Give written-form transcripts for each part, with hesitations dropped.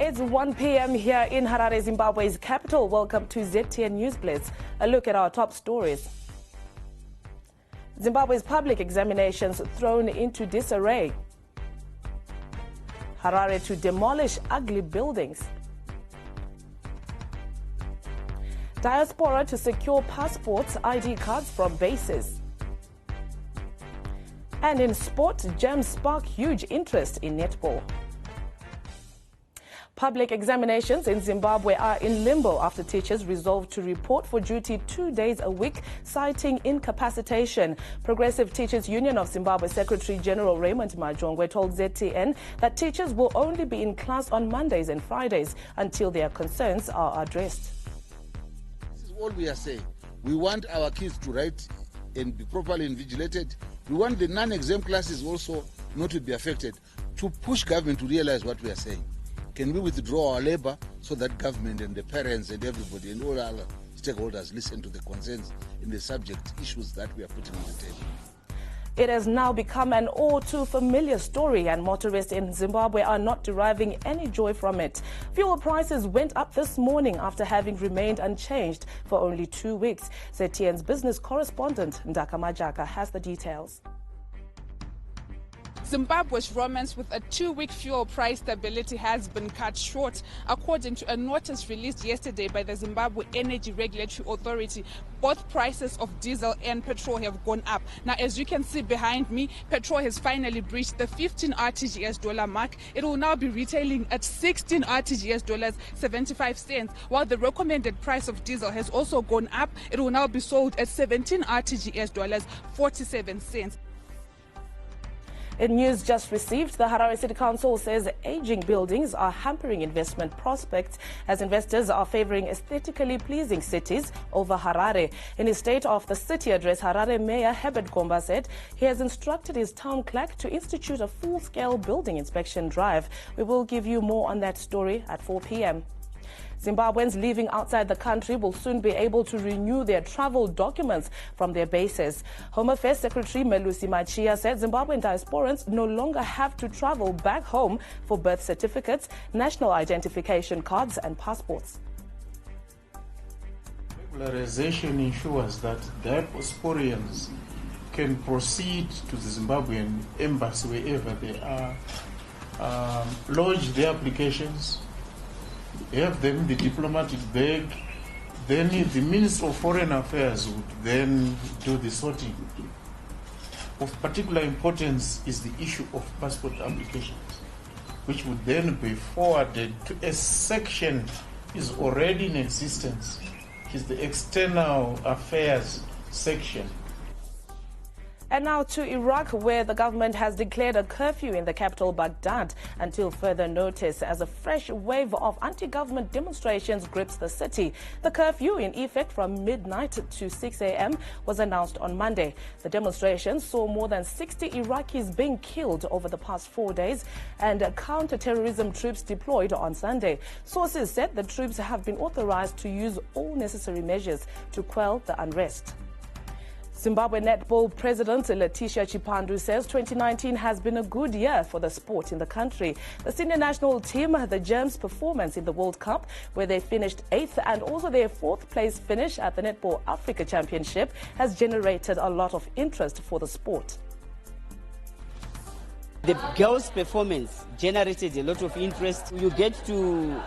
It's 1 p.m. here in Harare, Zimbabwe's capital. Welcome to ZTN News Blitz. A look at our top stories. Zimbabwe's public examinations thrown into disarray. Harare to demolish ugly buildings. Diaspora to secure passports, ID cards from bases. And in sport, gems spark huge interest in netball. Public examinations in Zimbabwe are in limbo after teachers resolved to report for duty 2 days a week, citing incapacitation. Progressive Teachers Union of Zimbabwe Secretary General Raymond Majongwe told ZTN that teachers will only be in class on Mondays and Fridays until their concerns are addressed. This is all we are saying. We want our kids to write and be properly invigilated. We want the non-exam classes also not to be affected, to push government to realize what we are saying. Can we withdraw our labor so that government and the parents and everybody and all other stakeholders listen to the concerns in the subject issues that we are putting on the table? It has now become an all too familiar story, and motorists in Zimbabwe are not deriving any joy from it. Fuel prices went up this morning after having remained unchanged for only 2 weeks. ZTN's business correspondent Ndaka Majaka has the details. Zimbabwe's romance with a 2-week fuel price stability has been cut short. According to a notice released yesterday by the Zimbabwe Energy Regulatory Authority, both prices of diesel and petrol have gone up. Now, as you can see behind me, petrol has finally breached the 15 RTGS dollar mark. It will now be retailing at 16 RTGS dollars 75 cents, while the recommended price of diesel has also gone up. It will now be sold at 17 RTGS dollars 47 cents. In news just received, the Harare City Council says aging buildings are hampering investment prospects as investors are favoring aesthetically pleasing cities over Harare. In his State of the City address, Harare Mayor Herbert Gomba said he has instructed his town clerk to institute a full-scale building inspection drive. We will give you more on that story at 4 p.m. Zimbabweans living outside the country will soon be able to renew their travel documents from their bases. Home Affairs Secretary Melusi Machia said Zimbabwean diasporans no longer have to travel back home for birth certificates, national identification cards and passports. Regularization ensures that diasporians can proceed to the Zimbabwean embassy wherever they are, lodge their applications, have them in the diplomatic bag, then the Minister of Foreign Affairs would then do the sorting. Of particular importance is the issue of passport applications, which would then be forwarded to a section is already in existence, which is the External Affairs section. And now to Iraq, where the government has declared a curfew in the capital, Baghdad, until further notice as a fresh wave of anti-government demonstrations grips the city. The curfew, in effect from midnight to 6 a.m., was announced on Monday. The demonstrations saw more than 60 Iraqis being killed over the past 4 days and counter-terrorism troops deployed on Sunday. Sources said the troops have been authorized to use all necessary measures to quell the unrest. Zimbabwe netball president Letitia Chipandu says 2019 has been a good year for the sport in the country. The senior national team, the Gems' performance in the World Cup, where they finished 8th, and also their 4th place finish at the Netball Africa Championship, has generated a lot of interest for the sport. The girls' performance generated a lot of interest. You get to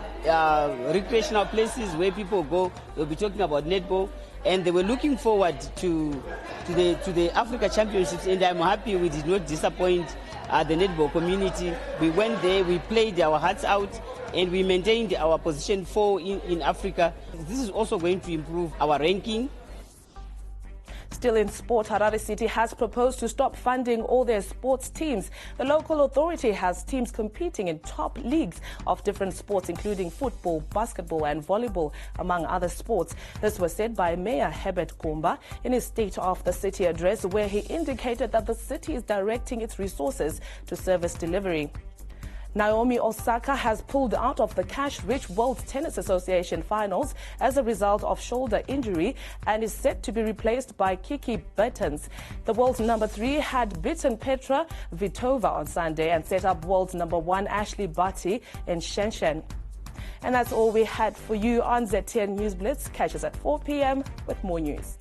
recreational places where people go, they'll be talking about netball, and they were looking forward to the Africa Championships, and I'm happy we did not disappoint the netball community. We went there, we played our hearts out, and we maintained our position 4 in Africa. This is also going to improve our ranking. Still in sport, Harare City has proposed to stop funding all their sports teams. The local authority has teams competing in top leagues of different sports, including football, basketball and volleyball, among other sports. This was said by Mayor Herbert Gomba in his State of the City address, where he indicated that the city is directing its resources to service delivery. Naomi Osaka has pulled out of the cash-rich World Tennis Association finals as a result of shoulder injury and is set to be replaced by Kiki Bertens. The world's number 3 had beaten Petra Vitova on Sunday and set up world's number 1 Ashley Barty in Shenzhen. And that's all we had for you on ZTN News Blitz. Catch us at 4 p.m. with more news.